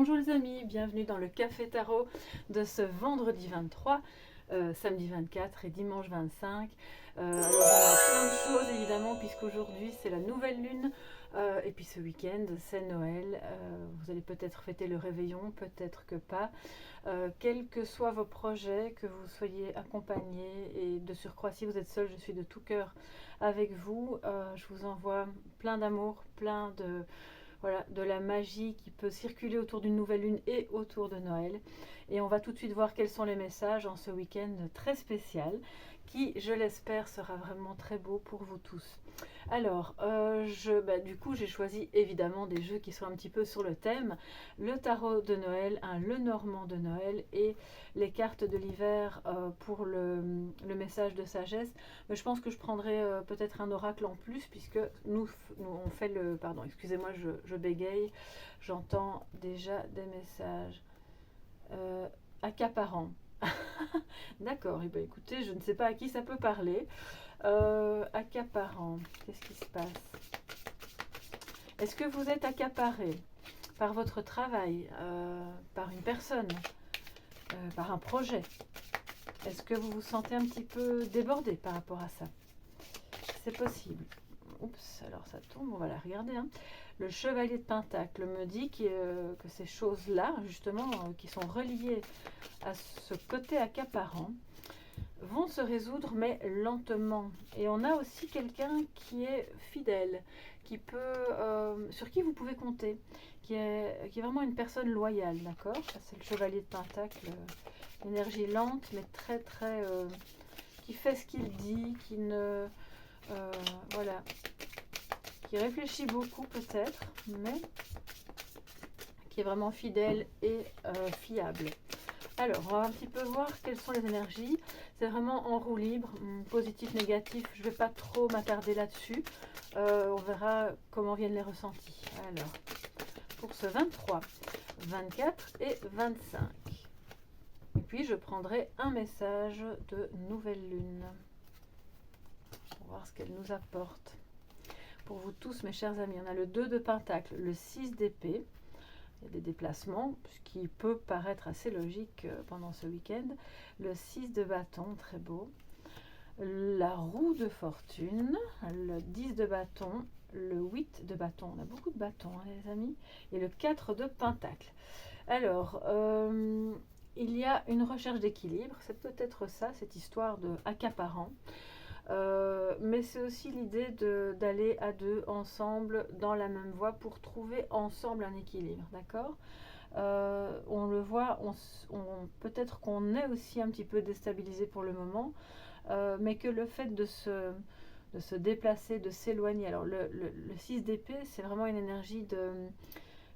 Bonjour les amis, bienvenue dans le Café Tarot de ce vendredi 23, samedi 24 et dimanche 25. Alors on a plein de choses évidemment puisqu'aujourd'hui c'est la nouvelle lune et puis ce week-end c'est Noël. Vous allez peut-être fêter le réveillon, peut-être que pas. Quels que soient vos projets, que vous soyez accompagnés et de surcroît si vous êtes seul, je suis de tout cœur avec vous. Je vous envoie plein d'amour, plein de... Voilà, de la magie qui peut circuler autour d'une nouvelle lune et autour de Noël. Et on va tout de suite voir quels sont les messages en ce week-end très spécial qui, je l'espère, sera vraiment très beau pour vous tous. Alors, du coup, j'ai choisi évidemment des jeux qui sont un petit peu sur le thème. Le tarot de Noël, un Lenormand de Noël et les cartes de l'hiver pour le message de sagesse. Mais je pense que je prendrai peut-être un oracle en plus puisque nous on fait le... Pardon, excusez-moi, je bégaye. J'entends déjà des messages accaparants. D'accord, et bien écoutez, je ne sais pas à qui ça peut parler. Accaparant, qu'est-ce qui se passe? Est-ce que vous êtes accaparé par votre travail, par une personne, par un projet? Est-ce que vous vous sentez un petit peu débordé par rapport à ça? C'est possible. Oups, alors ça tombe, on va la regarder. Hein. Le chevalier de Pentacle me dit que ces choses-là, justement, qui sont reliées à ce côté accaparant, vont se résoudre, mais lentement. Et on a aussi quelqu'un qui est fidèle, qui peut, sur qui vous pouvez compter, qui est vraiment une personne loyale, d'accord? C'est le chevalier de Pentacle, énergie lente, mais très très... qui fait ce qu'il dit, qui ne... voilà. Qui réfléchit beaucoup peut-être, mais qui est vraiment fidèle et fiable. Alors, on va un petit peu voir quelles sont les énergies. C'est vraiment en roue libre, positif, négatif. Je ne vais pas trop m'attarder là-dessus. On verra comment viennent les ressentis. Alors, pour ce 23, 24 et 25. Et puis, je prendrai un message de nouvelle lune. Pour voir ce qu'elle nous apporte. Pour vous tous, mes chers amis, on a le 2 de Pentacle, le 6 d'épée. Il y a des déplacements, ce qui peut paraître assez logique pendant ce week-end. Le 6 de bâton, très beau. La roue de fortune, le 10 de bâton, le 8 de bâton. On a beaucoup de bâtons, hein, les amis. Et le 4 de pentacle. Alors, il y a une recherche d'équilibre. C'est peut-être ça, cette histoire de accaparant. Mais c'est aussi l'idée d'aller à deux ensemble dans la même voie pour trouver ensemble un équilibre, d'accord? On le voit, peut-être qu'on est aussi un petit peu déstabilisé pour le moment, mais que le fait de se déplacer, de s'éloigner, alors le 6 d'épée, c'est vraiment une énergie de...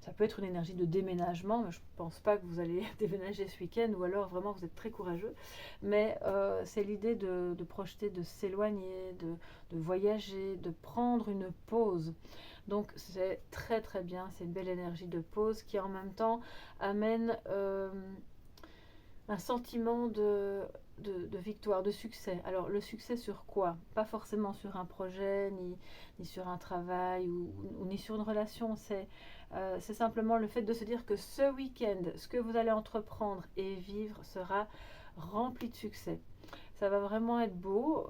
Ça peut être une énergie de déménagement, mais je ne pense pas que vous allez déménager ce week-end, ou alors vraiment vous êtes très courageux. Mais c'est l'idée de projeter, de s'éloigner, de voyager, de prendre une pause. Donc c'est très très bien, c'est une belle énergie de pause qui en même temps amène un sentiment de victoire, de succès. Alors le succès sur quoi? Pas forcément sur un projet, ni sur un travail, ou ni sur une relation. C'est simplement le fait de se dire que ce week-end, ce que vous allez entreprendre et vivre sera rempli de succès. Ça va vraiment être beau.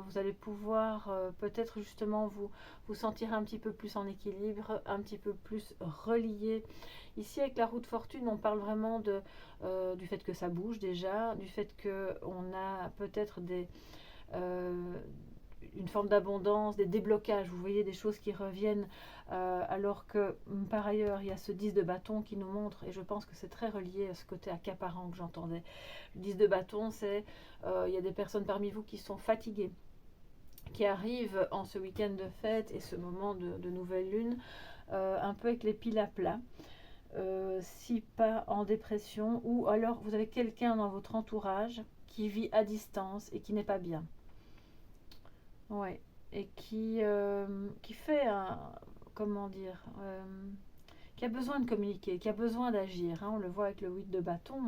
Vous allez pouvoir peut-être justement vous sentir un petit peu plus en équilibre, un petit peu plus relié. Ici, avec la roue de fortune, on parle vraiment du fait que ça bouge déjà, du fait qu'on a peut-être une forme d'abondance, des déblocages, vous voyez, des choses qui reviennent, alors que par ailleurs il y a ce 10 de bâton qui nous montre, et je pense que c'est très relié à ce côté accaparant que j'entendais. Le 10 de bâton, c'est il y a des personnes parmi vous qui sont fatiguées, qui arrivent en ce week-end de fête et ce moment de nouvelle lune, un peu avec les piles à plat. Si pas en dépression, ou alors vous avez quelqu'un dans votre entourage qui vit à distance et qui n'est pas bien. Ouais, et qui fait un, comment dire, qui a besoin de communiquer, qui a besoin d'agir. Hein, on le voit avec le 8 de bâton,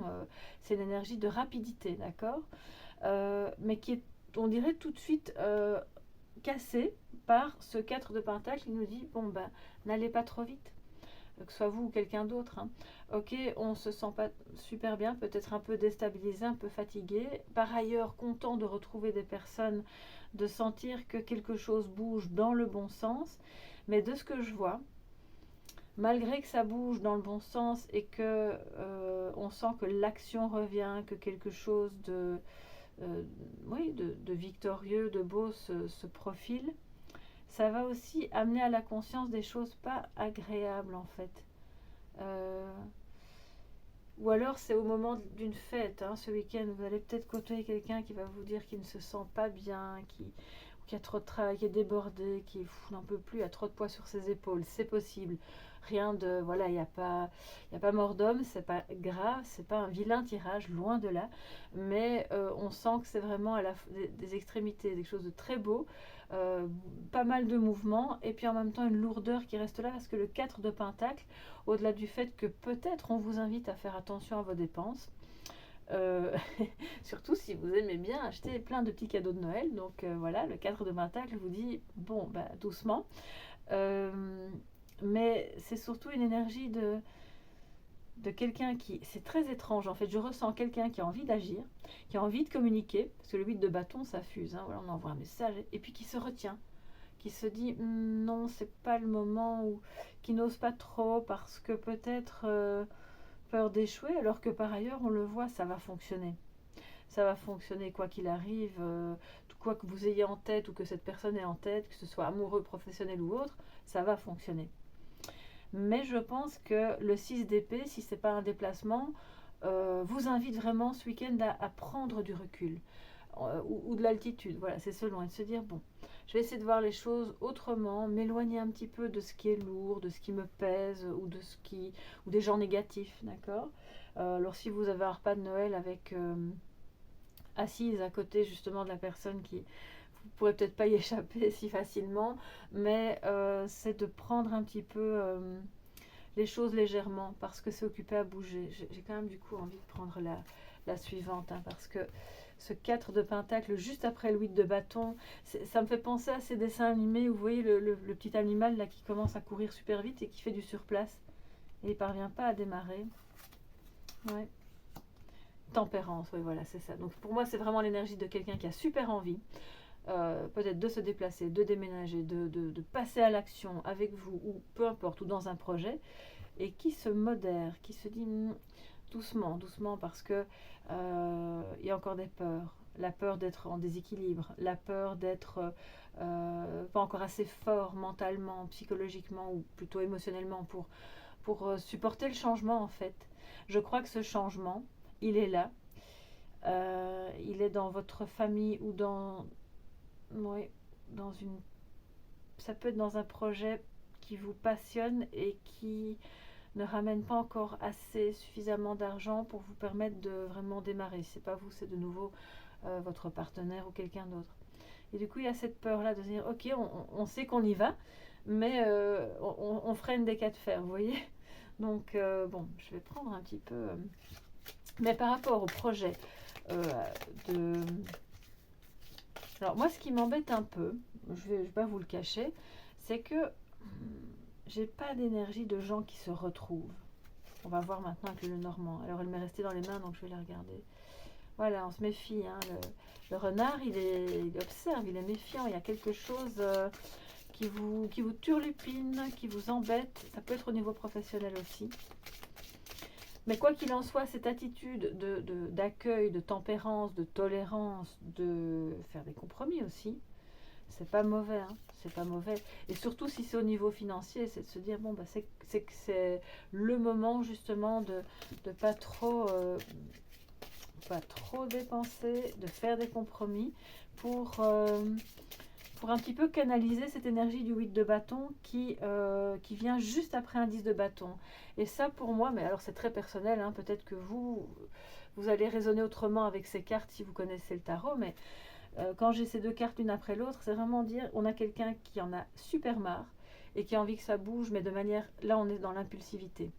c'est l'énergie de rapidité, d'accord? Mais qui est, on dirait, tout de suite cassée par ce 4 de pentacle qui nous dit, bon ben, n'allez pas trop vite. que ce soit vous ou quelqu'un d'autre, hein. Ok, on se sent pas super bien, peut-être un peu déstabilisé, un peu fatigué. Par ailleurs, content de retrouver des personnes, de sentir que quelque chose bouge dans le bon sens. Mais de ce que je vois, malgré que ça bouge dans le bon sens et que on sent que l'action revient, que quelque chose euh, oui, de victorieux, de beau se profile, ça va aussi amener à la conscience des choses pas agréables en fait. Euh, ou alors c'est au moment d'une fête, hein, ce week-end, vous allez peut-être côtoyer quelqu'un qui va vous dire qu'il ne se sent pas bien, qui a trop de travail, qui est débordé, qui n'en peut plus, a trop de poids sur ses épaules. C'est possible. Rien de... Voilà, y a pas mort d'homme, c'est pas grave, c'est pas un vilain tirage, loin de là. Mais on sent que c'est vraiment à des extrémités, des choses de très beau, euh, pas mal de mouvements, et puis en même temps une lourdeur qui reste là, parce que le 4 de Pentacle, au-delà du fait que peut-être on vous invite à faire attention à vos dépenses, euh, surtout si vous aimez bien acheter plein de petits cadeaux de Noël. Donc voilà, le 4 de Pentacle vous dit, bon, bah, doucement. Euh, mais c'est surtout une énergie de quelqu'un qui... C'est très étrange en fait, je ressens quelqu'un qui a envie d'agir, qui a envie de communiquer, parce que le 8 de bâton, ça fuse, hein, voilà, on envoie un message, et puis qui se retient, qui se dit non, c'est pas le moment, ou qui n'ose pas trop parce que peut-être peur d'échouer, alors que par ailleurs on le voit, ça va fonctionner. Ça va fonctionner quoi qu'il arrive, quoi que vous ayez en tête ou que cette personne ait en tête, que ce soit amoureux, professionnel ou autre, ça va fonctionner. Mais je pense que le 6 d'épée, si c'est pas un déplacement, vous invite vraiment ce week-end à prendre du recul ou de l'altitude. Voilà, c'est selon. Et de se dire, bon, je vais essayer de voir les choses autrement, m'éloigner un petit peu de ce qui est lourd, de ce qui me pèse ou des gens négatifs, d'accord. Alors si vous avez un repas de Noël avec assise à côté justement de la personne qui vous pourrez peut-être pas y échapper si facilement, mais c'est de prendre un petit peu les choses légèrement parce que c'est occupé à bouger. J'ai quand même du coup envie de prendre la suivante, hein, parce que ce 4 de pentacle juste après le 8 de bâton, ça me fait penser à ces dessins animés où vous voyez le petit animal là qui commence à courir super vite et qui fait du surplace et il parvient pas à démarrer. Ouais. Tempérance, oui, voilà, c'est ça. Donc pour moi, c'est vraiment l'énergie de quelqu'un qui a super envie, peut-être de se déplacer, de déménager, de passer à l'action avec vous, ou peu importe, ou dans un projet, et qui se modère, qui se dit doucement, doucement, parce que il y a encore des peurs. La peur d'être en déséquilibre, la peur d'être pas encore assez fort mentalement, psychologiquement, ou plutôt émotionnellement pour supporter le changement en fait. Je crois que ce changement, il est là. Il est dans votre famille ou ouais, dans une... Ça peut être dans un projet qui vous passionne et qui ne ramène pas encore assez suffisamment d'argent pour vous permettre de vraiment démarrer. C'est pas vous, c'est de nouveau votre partenaire ou quelqu'un d'autre. Et du coup, il y a cette peur-là de se dire, ok, on sait qu'on y va, mais on freine des cas de fer, vous voyez. Donc, bon, je vais prendre un petit peu... mais par rapport au projet euh, de... Alors, moi, ce qui m'embête un peu, je vais pas vous le cacher, c'est que j'ai pas d'énergie de gens qui se retrouvent. On va voir maintenant avec le Normand. Alors, elle m'est restée dans les mains, donc je vais la regarder. Voilà, on se méfie, hein. Le renard, il observe, il est méfiant. Il y a quelque chose qui vous turlupine, qui vous embête. Ça peut être au niveau professionnel aussi. Mais quoi qu'il en soit, cette attitude d'accueil, de tempérance, de tolérance, de faire des compromis aussi, c'est pas mauvais, hein, c'est pas mauvais. Et surtout si c'est au niveau financier, c'est de se dire bon bah c'est le moment justement de pas trop dépenser, de faire des compromis pour un petit peu canaliser cette énergie du 8 de bâton qui vient juste après un 10 de bâton. Et ça pour moi, mais alors c'est très personnel, hein, peut-être que vous allez raisonner autrement avec ces cartes si vous connaissez le tarot, mais quand j'ai ces deux cartes l'une après l'autre, c'est vraiment dire on a quelqu'un qui en a super marre et qui a envie que ça bouge, mais de manière, là on est dans l'impulsivité.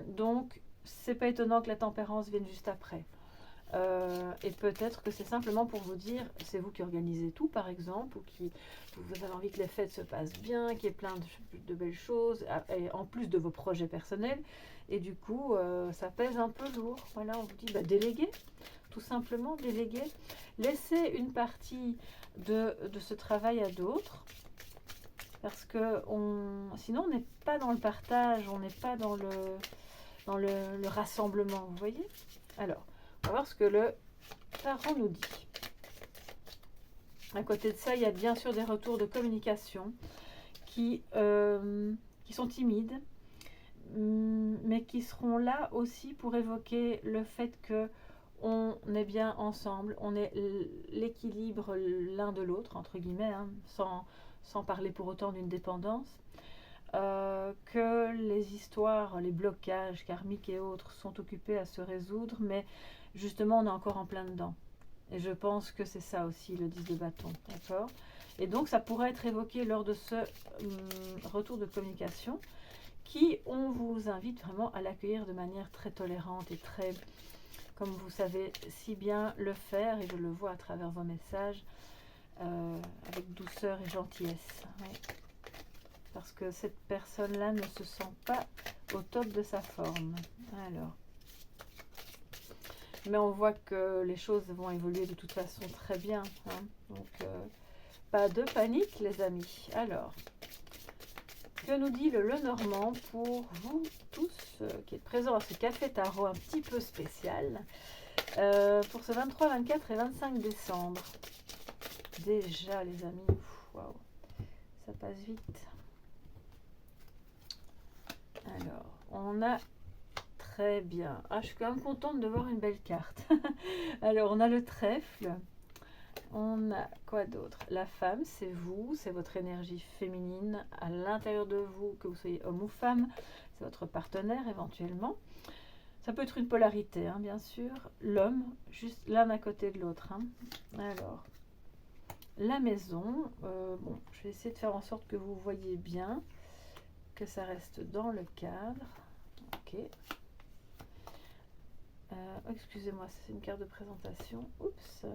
Donc c'est pas étonnant que la tempérance vienne juste après. Et peut-être que c'est simplement pour vous dire, c'est vous qui organisez tout par exemple, ou qui vous avez envie que les fêtes se passent bien, qu'il y ait plein de belles choses, et en plus de vos projets personnels, et du coup ça pèse un peu lourd. Voilà, on vous dit déléguer, tout simplement déléguer, laissez une partie de ce travail à d'autres, parce que sinon on n'est pas dans le partage, on n'est pas dans le rassemblement, vous voyez. Alors, on va voir ce que le tarot nous dit. À côté de ça, il y a bien sûr des retours de communication qui sont timides, mais qui seront là aussi pour évoquer le fait que on est bien ensemble, on est l'équilibre l'un de l'autre, entre guillemets, hein, sans parler pour autant d'une dépendance. Que les histoires, les blocages karmiques et autres sont occupés à se résoudre, mais justement on est encore en plein dedans. Et je pense que c'est ça aussi le 10 de bâton, d'accord? Et donc ça pourrait être évoqué lors de ce retour de communication qui, on vous invite vraiment à l'accueillir de manière très tolérante et très, comme vous savez si bien le faire, et je le vois à travers vos messages, avec douceur et gentillesse. Ouais. Parce que cette personne-là ne se sent pas au top de sa forme. Alors, mais on voit que les choses vont évoluer de toute façon très bien. Hein. Donc, pas de panique, les amis. Alors, que nous dit le Lenormand pour vous tous qui êtes présents à ce café tarot un petit peu spécial pour ce 23, 24 et 25 décembre. Déjà, les amis, waouh, ça passe vite. Alors, on a très bien. Ah, je suis quand même contente de voir une belle carte. Alors, on a le trèfle. On a quoi d'autre? La femme, c'est vous, c'est votre énergie féminine à l'intérieur de vous, que vous soyez homme ou femme. C'est votre partenaire éventuellement. Ça peut être une polarité, hein, bien sûr. L'homme, juste l'un à côté de l'autre. Hein. Alors, la maison. Bon, je vais essayer de faire en sorte que vous voyez bien, que ça reste dans le cadre. Ok. Excusez-moi, c'est une carte de présentation. Oups.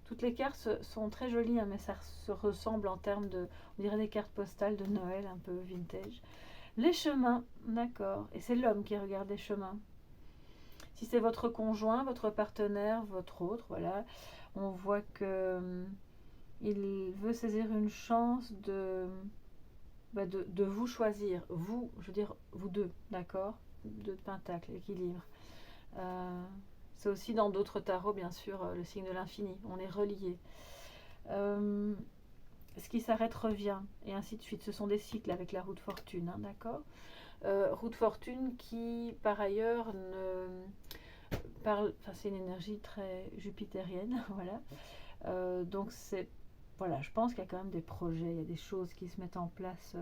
Toutes les cartes sont très jolies, hein, mais ça se ressemble en termes de, on dirait des cartes postales de Noël, un peu vintage. Les chemins, d'accord. Et c'est l'homme qui regarde les chemins. Si c'est votre conjoint, votre partenaire, votre autre, voilà, on voit que il veut saisir une chance de vous choisir. Vous, je veux dire, vous deux, d'accord? Deux de pentacle, équilibre. C'est aussi dans d'autres tarots, bien sûr, le signe de l'infini. On est reliés. Ce qui s'arrête revient, et ainsi de suite. Ce sont des cycles avec la roue de fortune, hein, d'accord? Roue de fortune qui, par ailleurs, parle. Enfin, c'est une énergie très jupitérienne, voilà. Donc, c'est. Voilà, je pense qu'il y a quand même des projets, il y a des choses qui se mettent en place.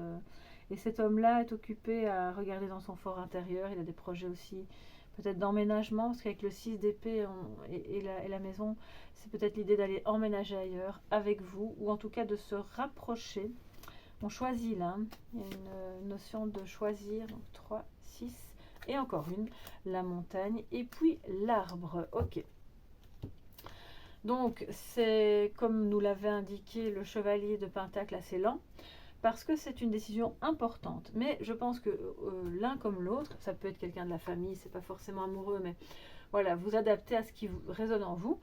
Et cet homme-là est occupé à regarder dans son fort intérieur. Il a des projets aussi peut-être d'emménagement, parce qu'avec le 6 d'épée et la maison, c'est peut-être l'idée d'aller emménager ailleurs avec vous, ou en tout cas de se rapprocher. On choisit là, hein. Il y a une notion de choisir, donc 3, 6, et encore une, la montagne, et puis l'arbre. Ok. Donc c'est, comme nous l'avait indiqué le chevalier de Pentacle, assez lent, parce que c'est une décision importante. Mais je pense que l'un comme l'autre, ça peut être quelqu'un de la famille, c'est pas forcément amoureux, mais voilà, vous adaptez à ce qui résonne en vous.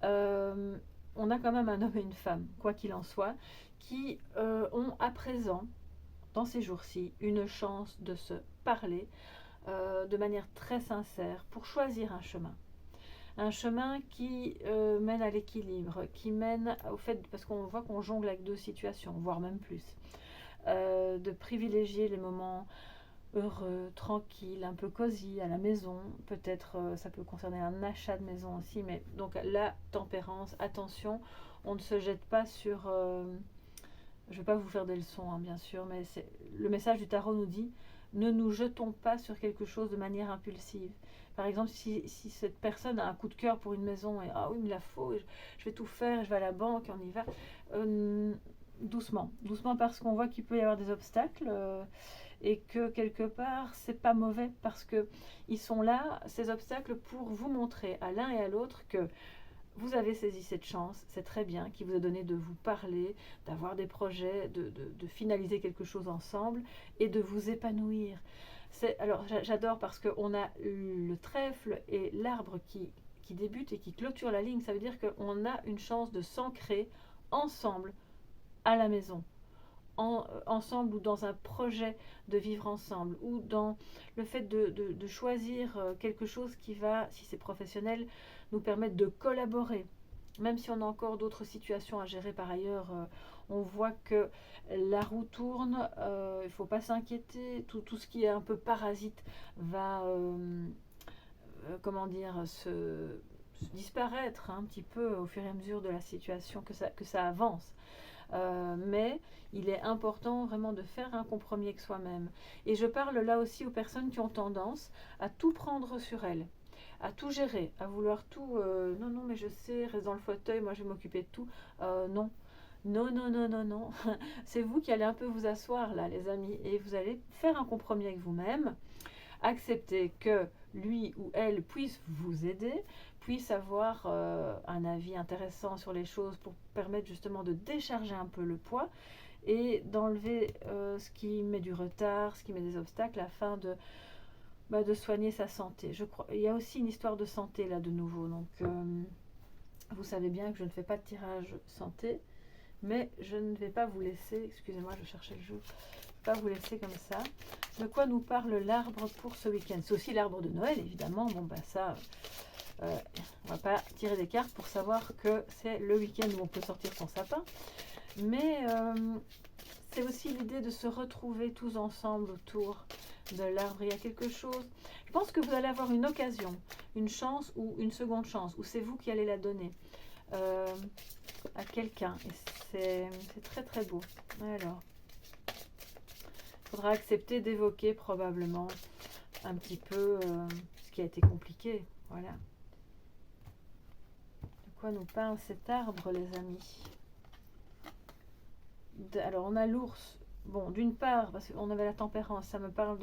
On a quand même un homme et une femme, quoi qu'il en soit, qui ont à présent, dans ces jours-ci, une chance de se parler de manière très sincère pour choisir un chemin. Un chemin qui mène à l'équilibre, qui mène au fait, parce qu'on voit qu'on jongle avec deux situations, voire même plus, de privilégier les moments heureux, tranquilles, un peu cosy à la maison. Peut-être ça peut concerner un achat de maison aussi, mais donc la tempérance, attention, on ne se jette pas sur... je ne vais pas vous faire des leçons, hein, bien sûr, mais le message du tarot nous dit, ne nous jetons pas sur quelque chose de manière impulsive. Par exemple, si cette personne a un coup de cœur pour une maison, et ah oui, il me la faut, je vais tout faire, je vais à la banque, on y va, doucement, doucement, parce qu'on voit qu'il peut y avoir des obstacles, et que quelque part c'est pas mauvais parce que ils sont là, ces obstacles, pour vous montrer à l'un et à l'autre que vous avez saisi cette chance, c'est très bien, qui vous a donné de vous parler, d'avoir des projets, de finaliser quelque chose ensemble et de vous épanouir. Alors j'adore parce qu'on a le trèfle et l'arbre qui débute et qui clôture la ligne. Ça veut dire qu'on a une chance de s'ancrer ensemble à la maison. Ensemble ou dans un projet de vivre ensemble ou dans le fait de choisir quelque chose qui va, si c'est professionnel, nous permettre de collaborer. Même si on a encore d'autres situations à gérer par ailleurs, on voit que la roue tourne, il ne faut pas s'inquiéter, tout ce qui est un peu parasite va, comment dire, se disparaître un petit peu au fur et à mesure de la situation, que ça avance. Mais il est important vraiment de faire un compromis avec soi-même. Et je parle là aussi aux personnes qui ont tendance à tout prendre sur elles, à tout gérer, à vouloir tout. Non, non, mais je sais, reste dans le fauteuil, moi je vais m'occuper de tout. Non. Non, non, non, non, non. C'est vous qui allez un peu vous asseoir là, les amis, et vous allez faire un compromis avec vous-même, accepter que lui ou elle puisse vous aider, puisse avoir un avis intéressant sur les choses pour permettre justement de décharger un peu le poids et d'enlever ce qui met du retard, ce qui met des obstacles afin de soigner sa santé. Je crois, il y a aussi une histoire de santé là de nouveau, donc vous savez bien que je ne fais pas de tirage santé, mais je ne vais pas vous laisser, excusez-moi, je cherchais le jeu, pas vous laisser comme ça. De quoi nous parle l'arbre pour ce week-end? C'est aussi l'arbre de Noël, évidemment. Bon, bah ça, on va pas tirer des cartes pour savoir que c'est le week-end où on peut sortir son sapin. Mais c'est aussi l'idée de se retrouver tous ensemble autour de l'arbre. Il y a quelque chose. Je pense que vous allez avoir une occasion, une chance ou une seconde chance, ou c'est vous qui allez la donner à quelqu'un. Et c'est très très beau. Alors, il faudra accepter d'évoquer probablement un petit peu ce qui a été compliqué. Voilà. De quoi nous parle cet arbre, les amis? Alors, on a l'ours. Bon, d'une part, parce qu'on avait la tempérance, ça me parle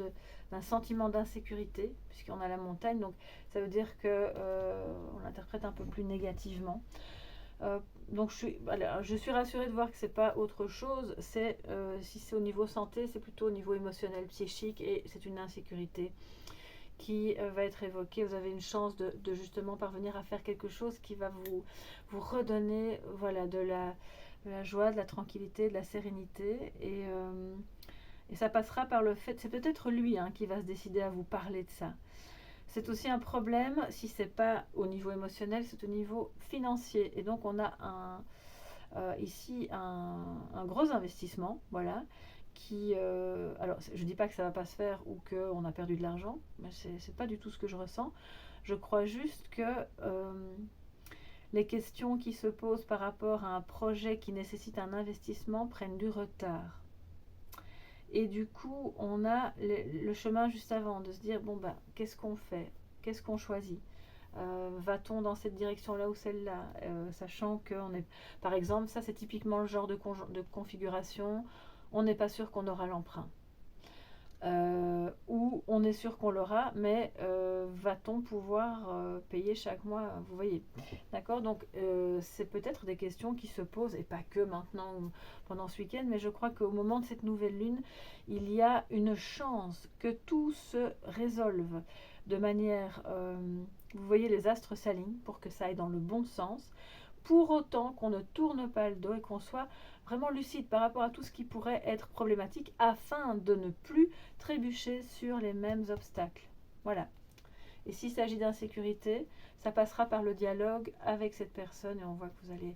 d'un sentiment d'insécurité, puisqu'on a la montagne, donc ça veut dire qu'on l'interprète un peu plus négativement. Donc je suis rassurée de voir que c'est pas autre chose. Si c'est au niveau santé, c'est plutôt au niveau émotionnel, psychique, et c'est une insécurité qui va être évoquée. Vous avez une chance de justement parvenir à faire quelque chose qui va vous redonner, voilà, de la joie, de la tranquillité, de la sérénité, et ça passera par le fait, c'est peut-être lui qui va se décider à vous parler de ça. C'est aussi un problème, si ce n'est pas au niveau émotionnel, c'est au niveau financier. Et donc on a ici un gros investissement, voilà, qui... alors je ne dis pas que ça ne va pas se faire ou qu'on a perdu de l'argent, mais ce n'est pas du tout ce que je ressens. Je crois juste que les questions qui se posent par rapport à un projet qui nécessite un investissement prennent du retard. Et du coup, on a le chemin juste avant de se dire, bon, ben, qu'est-ce qu'on fait? Qu'est-ce qu'on choisit? Va-t-on dans cette direction-là ou celle-là? Sachant qu'on est, par exemple, ça c'est typiquement le genre de configuration, on n'est pas sûr qu'on aura l'emprunt. Ou on est sûr qu'on l'aura, mais va-t-on pouvoir payer chaque mois? Vous voyez, d'accord? Donc c'est peut-être des questions qui se posent, et pas que maintenant ou pendant ce week-end, mais je crois qu'au moment de cette nouvelle lune, il y a une chance que tout se résolve de manière, vous voyez, les astres s'alignent pour que ça aille dans le bon sens, pour autant qu'on ne tourne pas le dos et qu'on soit vraiment lucide par rapport à tout ce qui pourrait être problématique afin de ne plus trébucher sur les mêmes obstacles. Voilà. Et s'il s'agit d'insécurité, ça passera par le dialogue avec cette personne et on voit que vous allez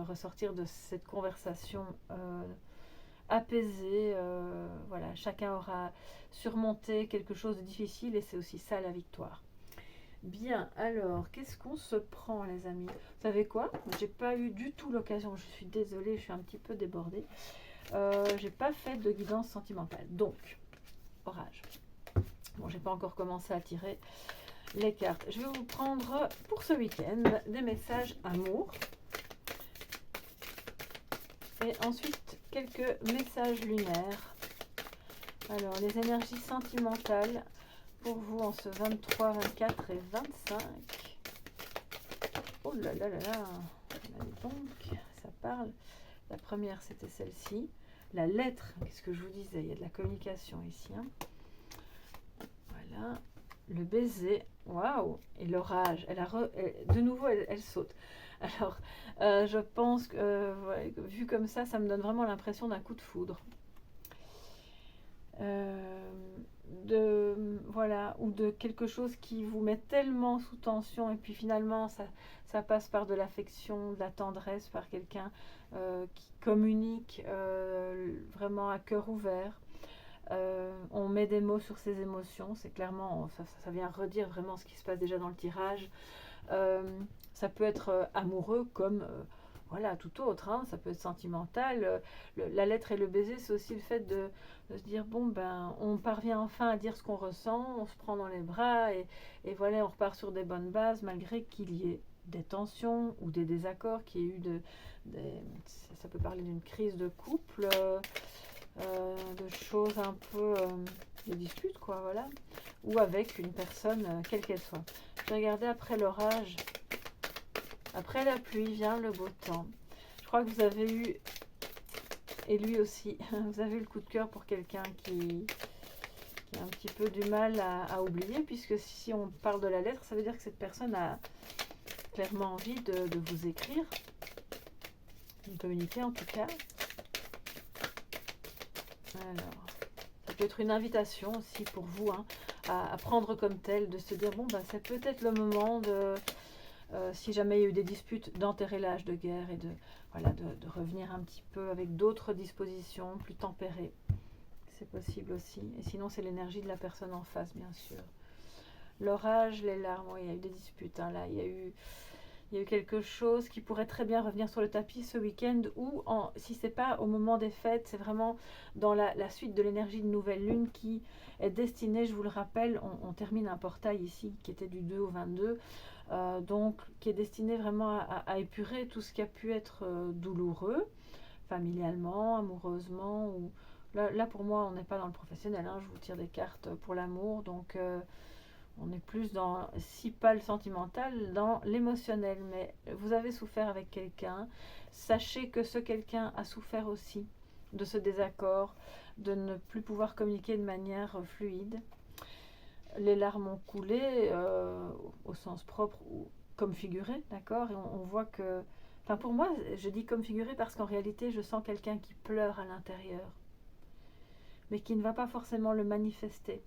ressortir de cette conversation apaisée. Voilà, chacun aura surmonté quelque chose de difficile et c'est aussi ça la victoire. Bien, alors, qu'est-ce qu'on se prend, les amis? Vous savez quoi? J'ai pas eu du tout l'occasion, je suis désolée, je suis un petit peu débordée. J'ai pas fait de guidance sentimentale, donc, orage. Bon, j'ai pas encore commencé à tirer les cartes. Je vais vous prendre, pour ce week-end, des messages amour. Et ensuite, quelques messages lunaires Alors, les énergies sentimentales pour vous en ce 23, 24 et 25. Oh là là là là. Allez donc, ça parle. La première, c'était celle-ci. La lettre, qu'est-ce que je vous disais? Il y a de la communication ici. Hein. Voilà. Le baiser. Waouh. Et l'orage. De nouveau, elle saute. Alors, je pense que, ouais, vu comme ça me donne vraiment l'impression d'un coup de foudre. Voilà, ou de quelque chose qui vous met tellement sous tension et puis finalement ça passe par de l'affection, de la tendresse, par quelqu'un qui communique vraiment à cœur ouvert. On met des mots sur ses émotions, c'est clairement, ça vient redire vraiment ce qui se passe déjà dans le tirage. Ça peut être amoureux comme voilà, tout autre, hein. Ça peut être sentimental. La lettre et le baiser, c'est aussi le fait de se dire, bon, ben, on parvient enfin à dire ce qu'on ressent, on se prend dans les bras et voilà, on repart sur des bonnes bases, malgré qu'il y ait des tensions ou des désaccords, qu'il y ait eu ça peut parler d'une crise de couple, de choses un peu, de disputes, quoi, voilà, ou avec une personne, quelle qu'elle soit. Je vais regarder après l'orage. Après la pluie vient le beau temps. Je crois que vous avez eu, et lui aussi, vous avez eu le coup de cœur pour quelqu'un qui a un petit peu du mal à oublier, puisque si on parle de la lettre, ça veut dire que cette personne a clairement envie de vous écrire, de communiquer en tout cas. Alors, ça peut être une invitation aussi pour vous, hein, à prendre comme tel, de se dire, bon, ben, c'est peut-être le moment de... si jamais il y a eu des disputes, d'enterrer l'âge de guerre et voilà, de revenir un petit peu avec d'autres dispositions plus tempérées. C'est possible aussi. Et sinon, c'est l'énergie de la personne en face, bien sûr. L'orage, les larmes, oui, il y a eu des disputes. Hein, là, il y a eu quelque chose qui pourrait très bien revenir sur le tapis ce week-end, ou si c'est pas au moment des fêtes, c'est vraiment dans la suite de l'énergie de nouvelle lune qui est destinée, je vous le rappelle, on termine un portail ici qui était du 2 au 22, donc qui est destiné vraiment à épurer tout ce qui a pu être douloureux, familialement, amoureusement, ou là pour moi on n'est pas dans le professionnel, hein, je vous tire des cartes pour l'amour, donc on est plus dans, si pas le sentimental, dans l'émotionnel. Mais vous avez souffert avec quelqu'un, sachez que ce quelqu'un a souffert aussi de ce désaccord, de ne plus pouvoir communiquer de manière fluide. Les larmes ont coulé, au sens propre ou comme figuré, d'accord. Et on voit que, enfin pour moi, je dis comme figuré parce qu'en réalité, je sens quelqu'un qui pleure à l'intérieur, mais qui ne va pas forcément le manifester,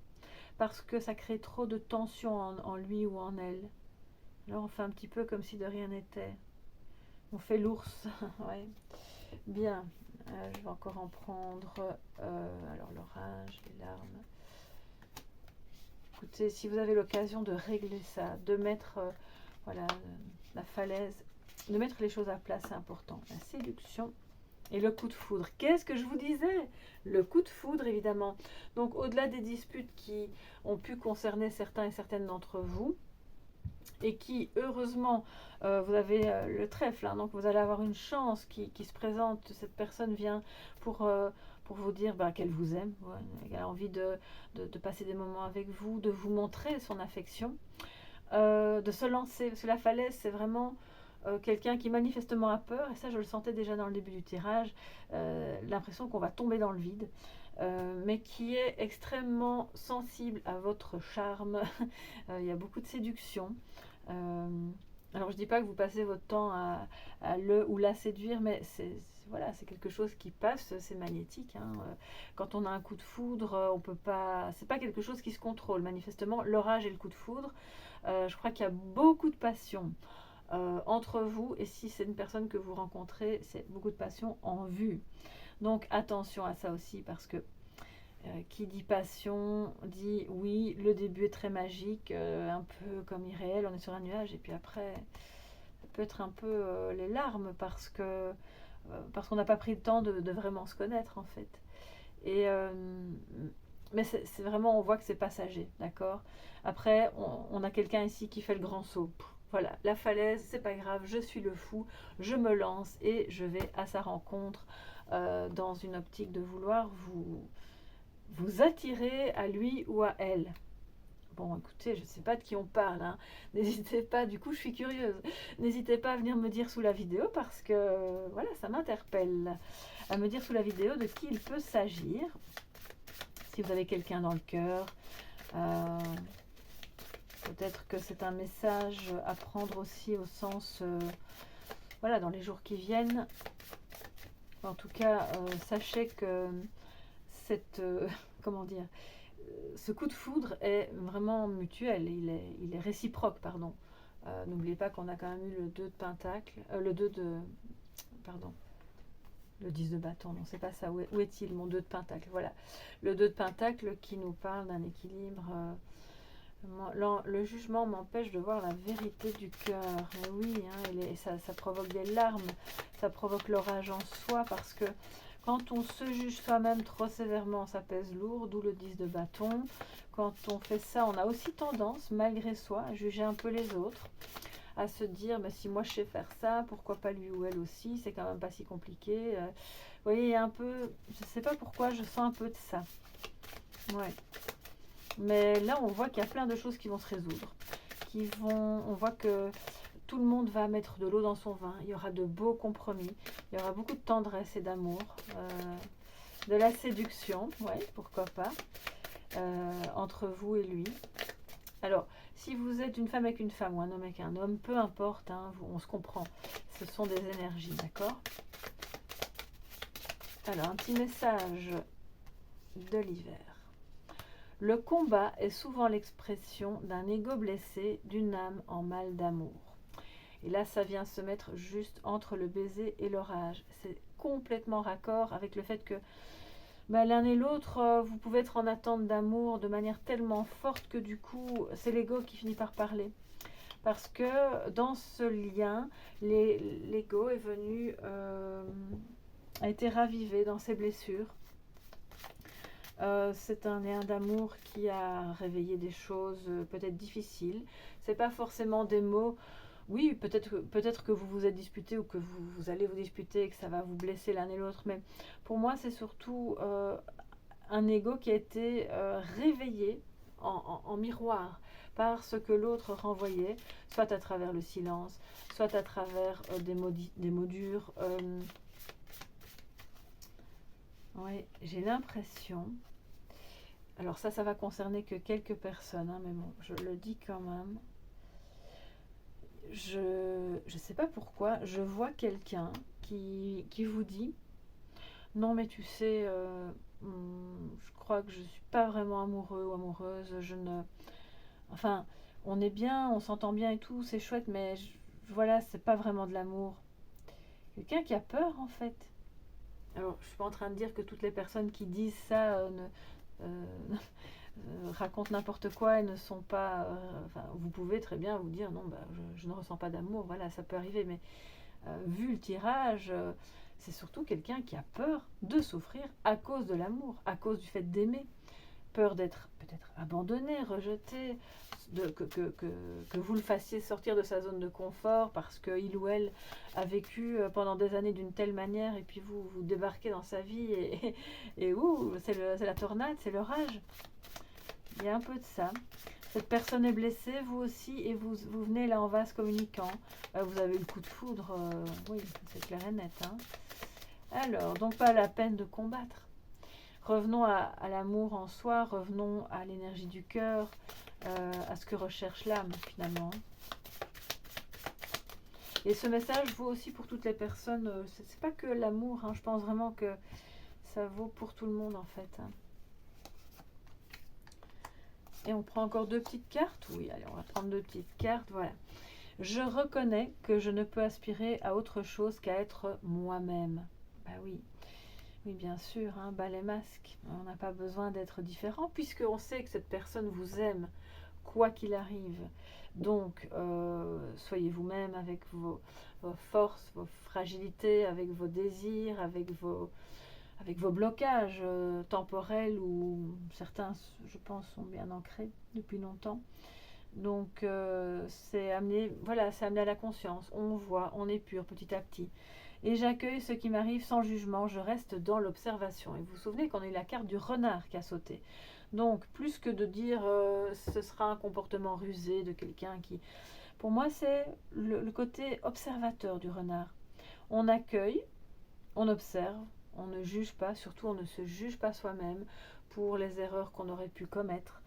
parce que ça crée trop de tension en lui ou en elle. Alors on fait un petit peu comme si de rien n'était. On fait l'ours. Ouais. Bien. Je vais encore en prendre. Alors l'orage, les larmes. Écoutez, si vous avez l'occasion de régler ça, de mettre voilà, la falaise, de mettre les choses à plat, c'est important. La séduction et le coup de foudre. Qu'est-ce que je vous disais? Le coup de foudre, évidemment. Donc, au-delà des disputes qui ont pu concerner certains et certaines d'entre vous, et qui, heureusement, vous avez le trèfle, hein, donc vous allez avoir une chance qui se présente. Cette personne vient pour vous dire qu'elle vous aime, ouais, qu'elle a envie de passer des moments avec vous, de vous montrer son affection, de se lancer. Parce que la falaise, c'est vraiment quelqu'un qui manifestement a peur, et ça je le sentais déjà dans le début du tirage, l'impression qu'on va tomber dans le vide, mais qui est extrêmement sensible à votre charme. Il y a beaucoup de séduction. Alors je dis pas que vous passez votre temps à le ou la séduire, mais voilà, c'est quelque chose qui passe, c'est magnétique, hein. Quand on a un coup de foudre, on peut pas, c'est pas quelque chose qui se contrôle. Manifestement, l'orage et le coup de foudre, je crois qu'il y a beaucoup de passion entre vous, et si c'est une personne que vous rencontrez, c'est beaucoup de passion en vue. Donc attention à ça aussi, parce que qui dit passion dit oui, le début est très magique, un peu comme irréel, on est sur un nuage, et puis après ça peut être un peu les larmes, parce qu'on n'a pas pris le temps de vraiment se connaître en fait. Et mais c'est vraiment, on voit que c'est passager, d'accord. Après, on a quelqu'un ici qui fait le grand saut. Voilà, la falaise, c'est pas grave, je suis le fou, je me lance et je vais à sa rencontre, dans une optique de vouloir vous attirez à lui ou à elle. Bon, écoutez, je ne sais pas de qui on parle, hein. N'hésitez pas, du coup, je suis curieuse. N'hésitez pas à venir me dire sous la vidéo parce que, voilà, ça m'interpelle. À me dire sous la vidéo de qui il peut s'agir. Si vous avez quelqu'un dans le cœur, peut-être que c'est un message à prendre aussi au sens, voilà, dans les jours qui viennent. En tout cas, sachez que cette, comment dire, ce coup de foudre est vraiment mutuel, il est réciproque, pardon. N'oubliez pas qu'on a quand même eu le 2 de pentacle, pardon, le 10 de bâton, non c'est pas ça, où est-il mon 2 de pentacle, voilà. Le 2 de pentacle qui nous parle d'un équilibre, le jugement m'empêche de voir la vérité du cœur, et oui, hein, ça provoque des larmes, ça provoque l'orage en soi, parce que quand on se juge soi-même trop sévèrement, ça pèse lourd, d'où le 10 de bâton. Quand on fait ça, on a aussi tendance, malgré soi, à juger un peu les autres, à se dire, mais si moi je sais faire ça, pourquoi pas lui ou elle aussi, c'est quand même pas si compliqué. Vous voyez, il y a un peu, je sais pas pourquoi, je sens un peu de ça. Ouais. Mais là, on voit qu'il y a plein de choses qui vont se résoudre. On voit que tout le monde va mettre de l'eau dans son vin. Il y aura de beaux compromis. Il y aura beaucoup de tendresse et d'amour. De la séduction, ouais, pourquoi pas, entre vous et lui. Alors, si vous êtes une femme avec une femme ou un homme avec un homme, peu importe, hein, on se comprend. Ce sont des énergies, d'accord? Alors, un petit message de l'hiver. Le combat est souvent l'expression d'un ego blessé, d'une âme en mal d'amour. Et là, ça vient se mettre juste entre le baiser et l'orage. C'est complètement raccord avec le fait que l'un et l'autre, vous pouvez être en attente d'amour de manière tellement forte que du coup, c'est l'ego qui finit par parler. Parce que dans ce lien, l'ego est venu, a été ravivé dans ses blessures. C'est un lien d'amour qui a réveillé des choses peut-être difficiles. C'est pas forcément des mots. Oui, peut-être que vous vous êtes disputé ou que vous allez vous disputer et que ça va vous blesser l'un et l'autre. Mais pour moi, c'est surtout un ego qui a été réveillé en miroir par ce que l'autre renvoyait, soit à travers le silence, soit à travers des mots durs. Oui, j'ai l'impression. Alors ça va concerner que quelques personnes, hein, mais bon, je le dis quand même. Je sais pas pourquoi, je vois quelqu'un qui vous dit non mais tu sais, je crois que je suis pas vraiment amoureux ou amoureuse, enfin, on est bien, on s'entend bien et tout, c'est chouette, mais voilà, c'est pas vraiment de l'amour. Quelqu'un qui a peur en fait. Alors, je suis pas en train de dire que toutes les personnes qui disent ça racontent n'importe quoi et ne sont pas. Enfin, vous pouvez très bien vous dire non, je ne ressens pas d'amour, voilà, ça peut arriver, mais vu le tirage, c'est surtout quelqu'un qui a peur de souffrir à cause de l'amour, à cause du fait d'aimer, peur d'être peut-être abandonné, rejeté, que vous le fassiez sortir de sa zone de confort parce qu'il ou elle a vécu pendant des années d'une telle manière et puis vous débarquez dans sa vie et c'est la tornade, c'est l'orage. Il y a un peu de ça. Cette personne est blessée, vous aussi, et vous venez là en vase communicant. Vous avez eu le coup de foudre, oui, c'est clair et net. Hein. Alors, donc pas la peine de combattre. Revenons à l'amour en soi, revenons à l'énergie du cœur, à ce que recherche l'âme finalement. Et ce message vaut aussi pour toutes les personnes, c'est pas que l'amour, hein, je pense vraiment que ça vaut pour tout le monde en fait. Hein. Et on prend encore 2 petites cartes. Oui, allez, on va prendre 2 petites cartes. Voilà. Je reconnais que je ne peux aspirer à autre chose qu'à être moi-même. Bah oui. Oui, bien sûr, hein, bas les masques. On n'a pas besoin d'être différent puisqu'on sait que cette personne vous aime, quoi qu'il arrive. Donc, soyez vous-même avec vos forces, vos fragilités, avec vos désirs, avec vos blocages temporels où certains, je pense, sont bien ancrés depuis longtemps. Donc c'est amené, voilà, c'est amené à la conscience. On voit, on épure petit à petit. Et j'accueille ce qui m'arrive sans jugement, je reste dans l'observation. Et vous vous souvenez qu'on a eu la carte du renard qui a sauté. Donc plus que de dire ce sera un comportement rusé de quelqu'un qui... Pour moi c'est le côté observateur du renard. On accueille, on observe, on ne juge pas, surtout on ne se juge pas soi-même pour les erreurs qu'on aurait pu commettre.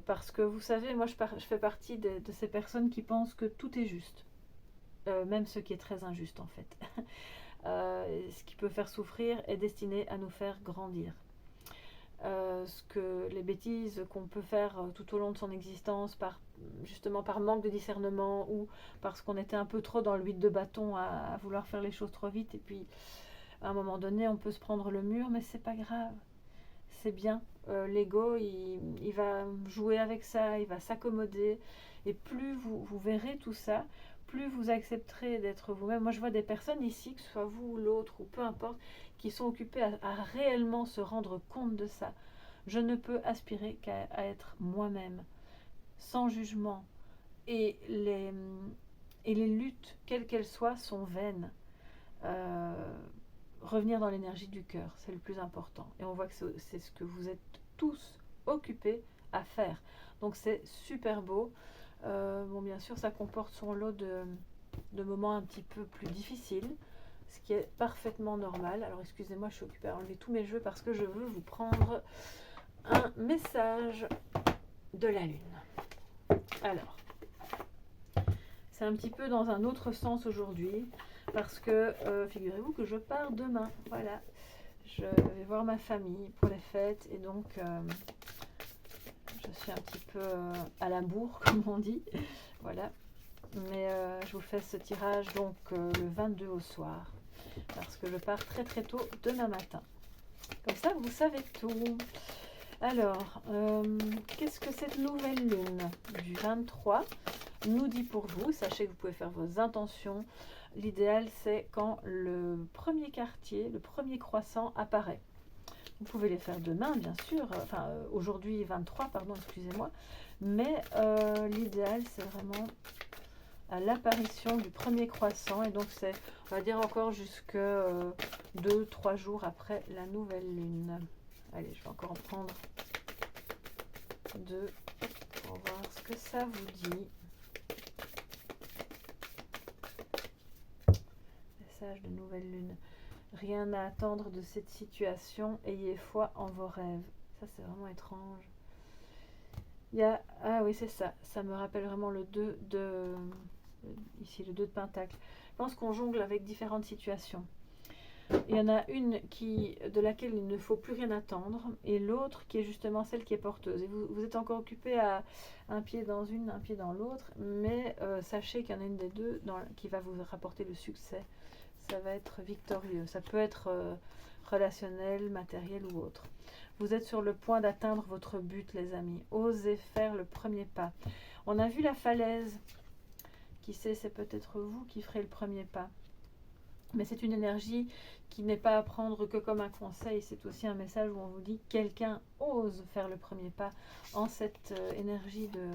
Parce que vous savez, moi je fais partie de ces personnes qui pensent que tout est juste, même ce qui est très injuste en fait. Ce qui peut faire souffrir est destiné à nous faire grandir. Les bêtises qu'on peut faire tout au long de son existence, justement par manque de discernement ou parce qu'on était un peu trop dans le huile de bâton à vouloir faire les choses trop vite, et puis à un moment donné on peut se prendre le mur, mais c'est pas grave, c'est bien. L'ego il va jouer avec ça, il va s'accommoder, et plus vous verrez tout ça, plus vous accepterez d'être vous-même. Moi je vois des personnes ici, que ce soit vous ou l'autre ou peu importe, qui sont occupées à réellement se rendre compte de ça. Je ne peux aspirer qu'à être moi-même, sans jugement, et les luttes, quelles qu'elles soient, sont vaines. Revenir dans l'énergie du cœur, c'est le plus important. Et on voit que c'est ce que vous êtes tous occupés à faire. Donc c'est super beau. Bon, bien sûr, ça comporte son lot de moments un petit peu plus difficiles, ce qui est parfaitement normal. Alors excusez-moi, je suis occupée à enlever tous mes jeux parce que je veux vous prendre un message de la Lune. Alors, c'est un petit peu dans un autre sens aujourd'hui, parce que figurez-vous que je pars demain. Voilà, je vais voir ma famille pour les fêtes, et donc je suis un petit peu à la bourre, comme on dit. Voilà, mais je vous fais ce tirage donc le 22 au soir, parce que je pars très très tôt demain matin. Comme ça, vous savez tout. Alors, qu'est-ce que cette nouvelle lune du 23 nous dit pour vous? Sachez que vous pouvez faire vos intentions. L'idéal, c'est quand le premier quartier, le premier croissant apparaît. Vous pouvez les faire demain, bien sûr. Enfin, aujourd'hui 23, pardon, excusez-moi. Mais l'idéal, c'est vraiment à l'apparition du premier croissant. Et donc, c'est, on va dire, encore jusque 2-3 jours après la nouvelle lune. Allez, je vais encore en prendre deux pour voir ce que ça vous dit. Message de nouvelle lune. Rien à attendre de cette situation. Ayez foi en vos rêves. Ça, c'est vraiment étrange. Il y a... Ah oui, c'est ça. Ça me rappelle vraiment le 2 de... Ici, le 2 de Pentacle. Je pense qu'on jongle avec différentes situations. Il y en a une de laquelle il ne faut plus rien attendre, et l'autre qui est justement celle qui est porteuse. Et vous êtes encore occupé à un pied dans une, un pied dans l'autre, mais sachez qu'il y en a une des deux qui va vous rapporter le succès. Ça va être victorieux. Ça peut être relationnel, matériel ou autre. Vous êtes sur le point d'atteindre votre but, les amis. Osez faire le premier pas. On a vu la falaise. Qui sait, c'est peut-être vous qui ferez le premier pas. Mais c'est une énergie qui n'est pas à prendre que comme un conseil, c'est aussi un message où on vous dit quelqu'un ose faire le premier pas en cette énergie de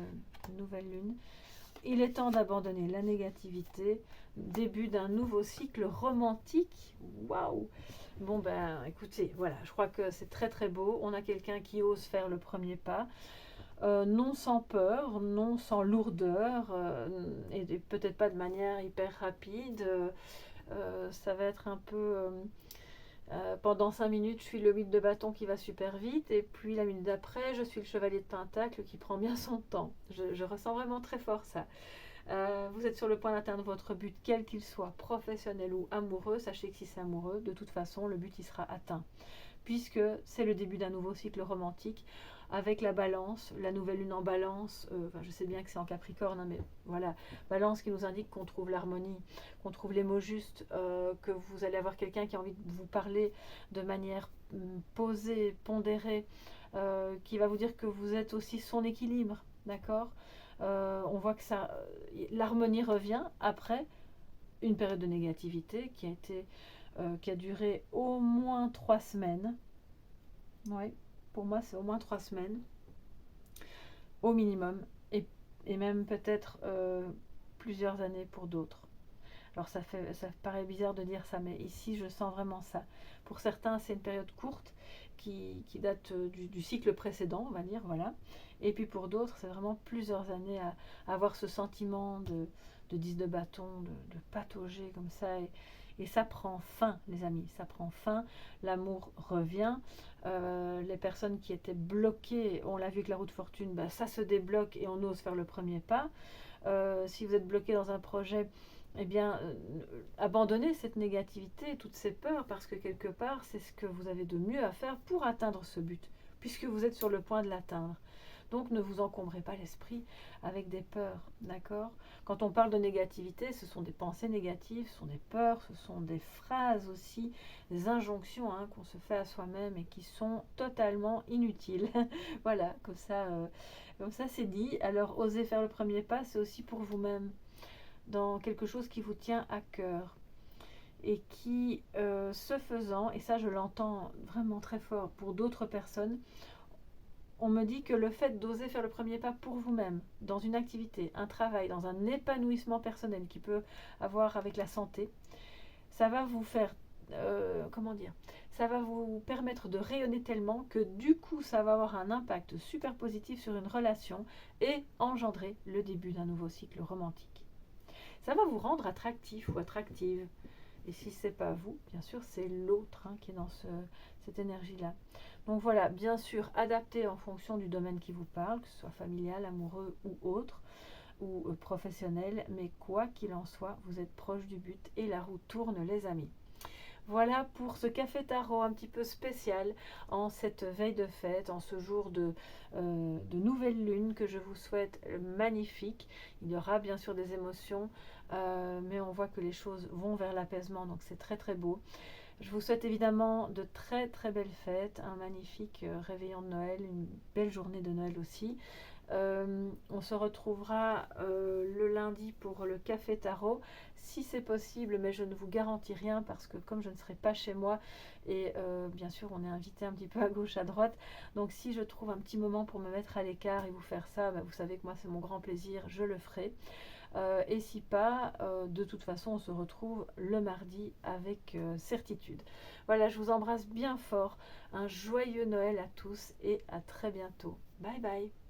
nouvelle lune. Il est temps d'abandonner la négativité, début d'un nouveau cycle romantique. Waouh! Bon ben écoutez, voilà, je crois que c'est très très beau. On a quelqu'un qui ose faire le premier pas. Non sans peur, non sans lourdeur, et peut-être pas de manière hyper rapide. Ça va être un peu pendant 5 minutes je suis le 8 de bâton qui va super vite, et puis la minute d'après je suis le chevalier de pentacle qui prend bien son temps. Je ressens vraiment très fort ça. Vous êtes sur le point d'atteindre votre but, quel qu'il soit, professionnel ou amoureux. Sachez que si c'est amoureux, de toute façon le but il sera atteint, puisque c'est le début d'un nouveau cycle romantique avec la balance, la nouvelle lune en balance. Je sais bien que c'est en Capricorne, hein, mais voilà, balance qui nous indique qu'on trouve l'harmonie, qu'on trouve les mots justes, que vous allez avoir quelqu'un qui a envie de vous parler de manière posée, pondérée, qui va vous dire que vous êtes aussi son équilibre, d'accord. On voit que l'harmonie revient après une période de négativité qui a duré au moins 3 semaines. Oui, pour moi c'est au moins 3 semaines au minimum. et même peut-être plusieurs années pour d'autres. Alors ça paraît bizarre de dire ça, mais ici je sens vraiment ça. Pour certains, c'est une période courte qui date du cycle précédent, on va dire, voilà. Et puis pour d'autres, c'est vraiment plusieurs années à avoir ce sentiment de 10 de bâton, de patauger comme ça. Et ça prend fin, les amis, ça prend fin. L'amour revient. Les personnes qui étaient bloquées, on l'a vu avec la roue de fortune, bah, ça se débloque et on ose faire le premier pas. Si vous êtes bloqué dans un projet, eh bien, abandonnez cette négativité, toutes ces peurs, parce que quelque part, c'est ce que vous avez de mieux à faire pour atteindre ce but, puisque vous êtes sur le point de l'atteindre. Donc, ne vous encombrez pas l'esprit avec des peurs, d'accord? Quand on parle de négativité, ce sont des pensées négatives, ce sont des peurs, ce sont des phrases aussi, des injonctions qu'on se fait à soi-même et qui sont totalement inutiles. Voilà, comme ça c'est dit. Alors, osez faire le premier pas, c'est aussi pour vous-même dans quelque chose qui vous tient à cœur et qui, ce faisant, et ça je l'entends vraiment très fort pour d'autres personnes, on me dit que le fait d'oser faire le premier pas pour vous-même, dans une activité, un travail, dans un épanouissement personnel qui peut avoir avec la santé, ça va vous faire, comment dire, ça va vous permettre de rayonner tellement que du coup ça va avoir un impact super positif sur une relation et engendrer le début d'un nouveau cycle romantique. Ça va vous rendre attractif ou attractive. Et si ce n'est pas vous, bien sûr, c'est l'autre qui est dans cette énergie-là. Donc voilà, bien sûr, adapté en fonction du domaine qui vous parle, que ce soit familial, amoureux ou autre, ou professionnel. Mais quoi qu'il en soit, vous êtes proche du but et la roue tourne, les amis. Voilà pour ce café tarot un petit peu spécial en cette veille de fête, en ce jour de nouvelle lune que je vous souhaite magnifique. Il y aura bien sûr des émotions, mais on voit que les choses vont vers l'apaisement, donc c'est très très beau. Je vous souhaite évidemment de très très belles fêtes, un magnifique réveillon de Noël, une belle journée de Noël aussi. On se retrouvera le lundi pour le café tarot, si c'est possible, mais je ne vous garantis rien parce que comme je ne serai pas chez moi et bien sûr on est invité un petit peu à gauche, à droite, donc si je trouve un petit moment pour me mettre à l'écart et vous faire ça, vous savez que moi c'est mon grand plaisir, je le ferai. Et si pas, de toute façon on se retrouve le mardi avec certitude. Voilà, je vous embrasse bien fort, un joyeux Noël à tous et à très bientôt. Bye bye.